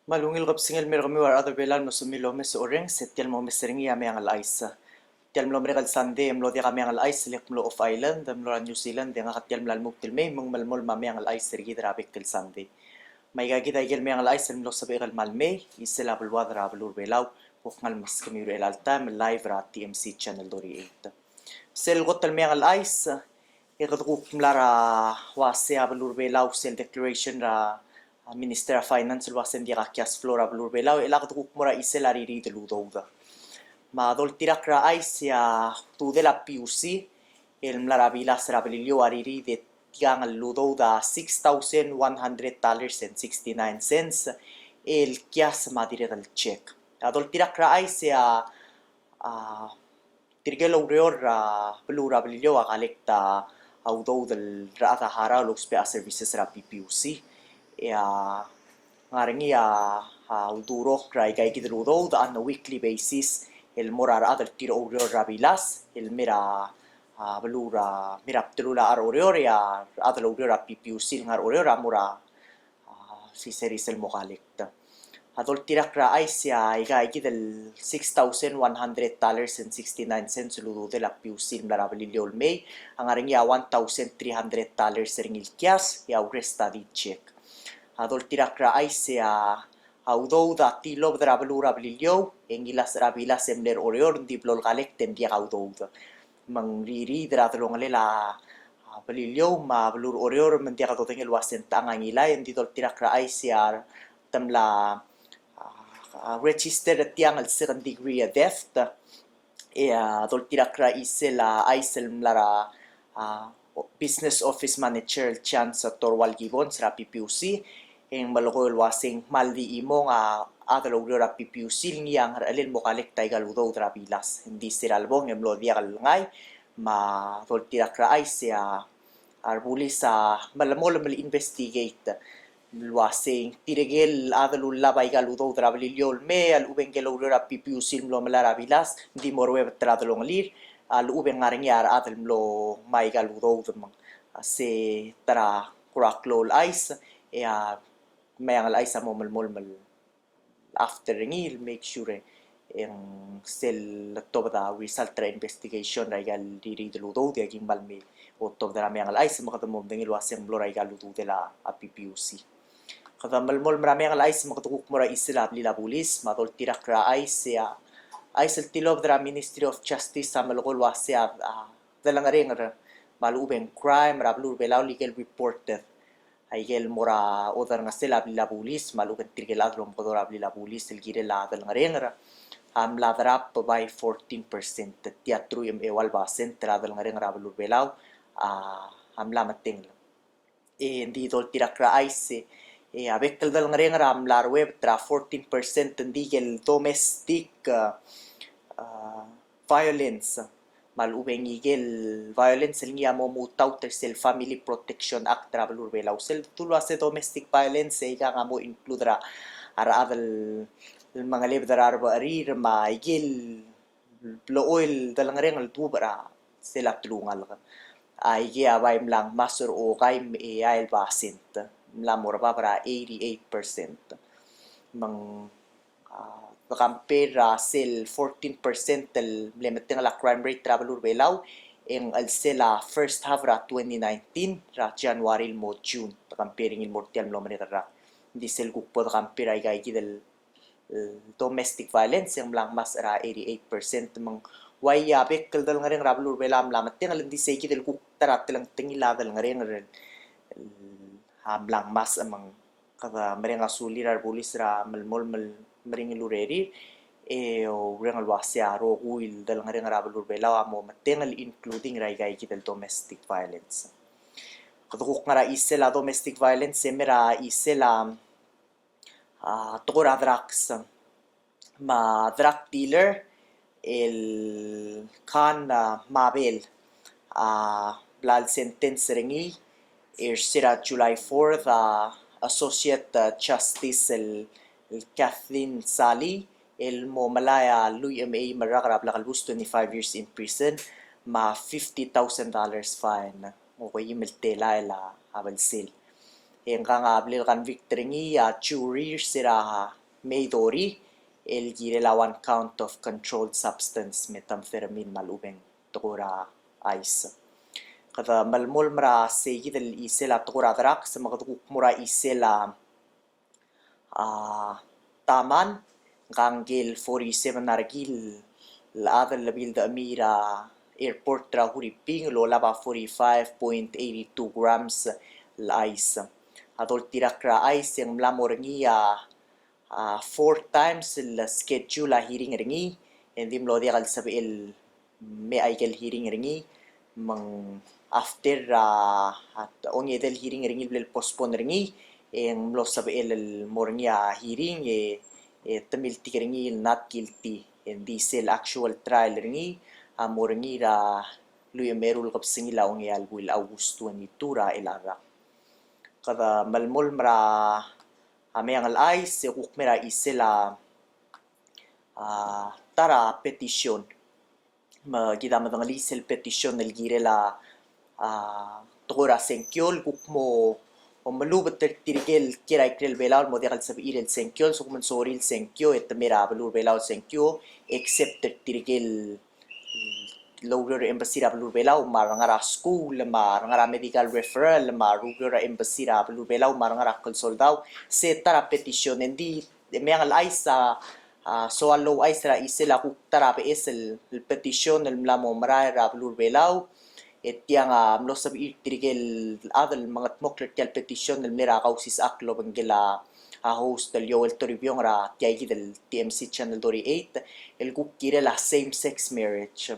Malungil kapsingil mir kami war other belan no sumilo mes oreng setial mo meseringi ame ang alaisa. Tial mlo merekal Sunday mlo dia kami ang alais lek mlo of island mlo New Zealand dia ngakatial mlal muktil me mong malmol mame ang alais sergi drabik til Sunday. May gagita igel me ang alais mlo sabi kal malme isela bulwa drabulur belaw ngal mas kami ro el alta live ra TMC channel dori 8. Sel gotal me ang alais ikadukuk mlara wase abulur belaw sel declaration ra Minister of Finance luasen dia kakias flora blur belau elak tu mura isela riri de ludouda. Ma dol tirak ra aisia tu de la PUC el mlara bila sera belilio ariri de tiang al ludouda $6,100 and 69 cents el kias madire del check. Adol tirak ra aisia tirgelo reor blura belilio akalekta audou del rata hara lux pe services ra PPUC ya ngaringi ya uduro rai kai kidrudo da on a weekly basis el morar adal tiro oro rabilas el mira belura mira telula ar oror ya adal oror PPUC ngar oror mura si seris el mokalekta adol tirak ra aisya igai kidel $6,100 and 69 cents ludo de la PPUC mlara beliliol may ang aringi ya $1,300 ringil kias ya uresta di check adol tirak ra aisya audou da tilo dra belura belilio engilas rabilas emler orior di blol galek tem dia audou mang riri dra dolong lela belilio ma belur orior men dia kadoteng el wasen tanga ngila en di dol tirak ra aisya tamla register tiang al second degree theft dol tirak ra isela aisel mlara business office manager chance torwal gibon sa PPUC en maloko wasing maldi imong adalo ra PPUC niyang alin mo kalek tay galudo tra bilas hindi siralbong em lo dia kalngay ma tol tirak ra aisya arbuli sa malamol mal investigate luasing tirigel adalu labay galudo drabiliol me al uben gelo ra PPUC mlo malara bilas di morwe tradolong lir al uben ngaring yar adal mlo may galudo se tra kuraklol ice may ang alay sa mo mal after ngil make sure yung sel to da result tra investigation ra gal diri de ludo de aging balmi o to da may ang alay sa makadamo dengil waseng blora gal ludo de la PPUC kada malmol marami ang alay sa makatukuk mo ra isla lila pulis matol tirak ra ay siya ay sel tilob da Ministry of Justice sa malukol wasya dalang ring malubeng crime rablur belaw legal reported aigel mora odar nga sila la pulis malukan tirgel adlom podor abli la pulis el gire la dal ngarengra am la drap by 14% teatro im ewal ba sentra dal ngarengra ablu belaw am la mating hindi dol tirakra aise abekal dal ngarengra am la web tra 14% ndigel domestic violence malubeng igel violence niya mo mutaw sel Family Protection Act travelur belaw sel tulwa se domestic violence ika nga mo include ra aradal mga lebdar ba arir ma igel oil dalang reng al tubra sila tulungal ka ay gia bay lang masur o kay ay basint mlamor ba para 88% mang compare sel 14% el limit la crime rate travelur belaw en al sela first half ra 2019 ra January mo June comparing il mortial lo manera ra di sel gukpo compare ay gay del domestic violence yang lang mas ra 88% mang waya bekkel dal nga ring rablur belam lamat tingal di say kidel guk tarat lang tingila dal nga ring lang mas amang kada merenga sulirar bulis ra malmol mal mering lureri o rengal wasya ro uil dal nga ring rablur belaw mo matengal including ray gay kidel domestic violence kadukuk nga ra isela domestic violence semera isela tukura drugs ma drug dealer el kan mabel blal sentence ringi sira July 4th Associate Justice el Kathleen Sally el mo malaya lui ma marakarab lakalbus 25 years in prison ma $50,000 fine mo ko yimelte la abal sil Yang ablil kan victory jury sira Meidori el girela 1 count of controlled substance methamphetamine malubeng tukura ice. Kada malmol mra segi del isela tukura drak sa makadukuk mura isela taman ganggil 47 nargil la labil da amira airport tra huriping lola ba 45.82 grams ice. Atol tirak ra ice yang mlamor ngiya 4 times la schedule hearing ringi endim lo dia kal sabil me ay kel hearing ringi mang after at onye del hearing ringi bil postpone ringi en lo sabil el morngia hearing tamil tikringi not guilty en diesel actual trial ringi morngi ra luy merul kapsingi la onge albuil august 22 ra ilara kada malmol mra yang al ice ukmera isela tara petition ma kita madangali sel petition el girela tora senkyol kukmo malubat tirigel kira ikrel belal mo diakal sabi el senkyol so kuman soril senkyo et mera balur belal senkyo except tirigel lower embassy ra balur belal marangara school marangara medical referral marugara embassy ra balur belal marangara konsoldaw se tara petition endi meang al aisa so allo aisra isela kuk tara pe esel petition el mlamo mara ra balur belal et yang mlo sabi tirigel adal mga tmokler tial petition el mera kausis aklo bangela host del Yoel Toribio ra tiagi del TMC channel 8 el kuk kire la same sex marriage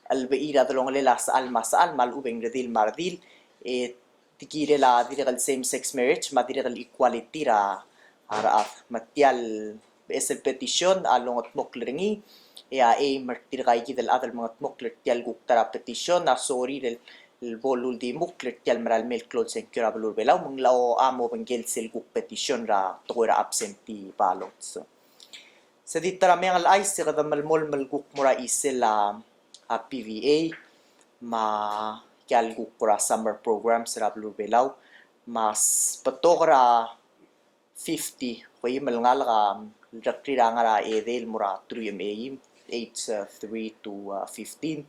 albeira dalong lela sa alma ubeng redil mardil tikire la direl same sex marriage madirel equality ra matial esel petition along at mokleringi martir kay del adal mga mokler tial guk tara petition na sorry del bolul di mokler tial maral mel clothes and curable belaw mong lao amo bangel sel guk petition ra tukura absentee ballots sa di tara ang al ice kada malmol malguk mura isela PVA ma kyal guk pura summer program sa rablu belaw mas patokra 50 koy malngal ka rakira nga edel mura 3 8 3 to 15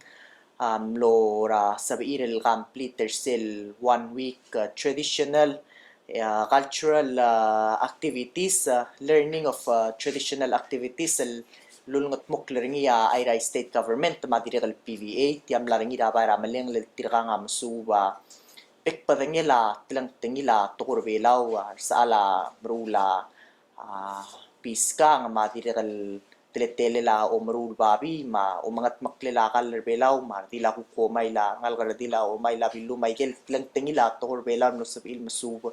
lo ra sabiirel complete sel 1 week traditional cultural activities learning of traditional activities lulungot mokleringi ayra state government madirikal PVA tiam laringi da para maleng tiranga masuba pekpadangela tilang tengila tukur belaw sa ala brula piska nga madirikal teletele la o marul babi ma o mangat maklela kal belaw martila ku ko may la ngal garadila o may la bilu may gel tilang tengila tukur belaw no sabil masuba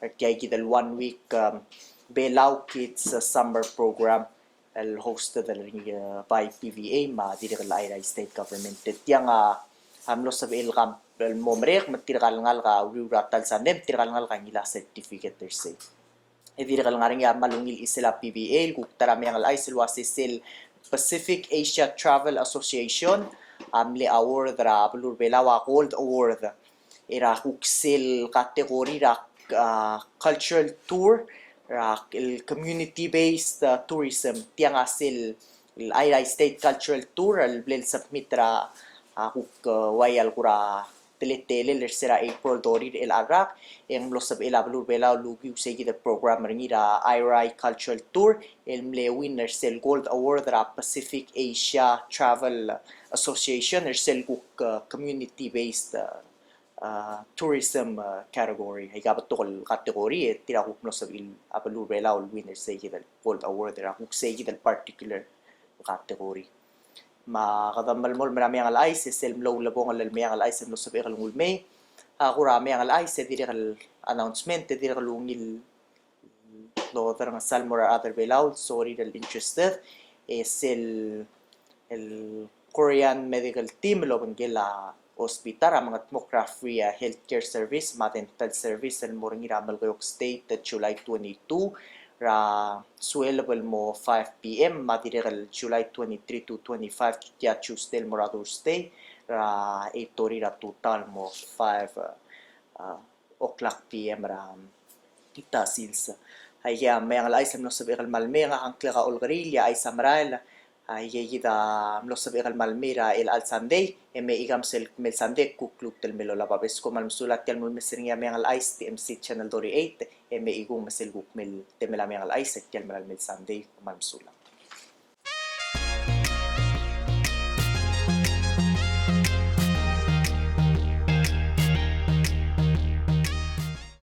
at kaya kita 1 week belaw kids summer program el hosted by PVA ma dirikal ayra state government tiang amlo sabil kam el momrek matirkal ngal ka uratal sanem tirkal ngal ka ngila certificate terse dirikal ngaring ya malungil isela PVA kuktara mengal isel wasisel Pacific Asia Travel Association amle award ra bulur belawa gold award era kuksel kategori ra cultural tour el community-based tourism tiang asil ayra state cultural tour el blel submit ra kuk wayal kura teletele lersera April dorir el arak yang mlosab el ablur bela lugi usegi the program ringira IRI cultural tour el mle winner sel gold award ra Pacific Asia Travel Association sel kuk community-based tourism category ay gabat tokol kategori tira kuk no sabil abalur bela ul winner say kita gold award ra kuk say kita particular category ma kadamal mol marami ang alay sel mlo labong al may ang alay sel no sabil kalungul may kurami ang alay sel dire kal announcement dire kalungil do tarang salmora other bela sorry del interested sel el Korean medical team lo bangela hospital ang mga tmokra free healthcare service dental service el moringira Malgoyok State July 22 ra swellable mo 5 PM madirikal July 23 to 25 kya Tuesday Morador Stay ra 8:30 ra total mo 5 o'clock PM ra kita sils. Haya may ang laisam no sabi kal malmera ang klara olgrilya ay samral yeyida lo sabi kal malmira el al Sunday e me igam sel mel Sunday kukluk tel melo la babes ko malmsulat tel mo mesringa may ang ais TMC channel 8 e me igong mesel guk mel temela may ang ais tel mel Sunday malmsulat.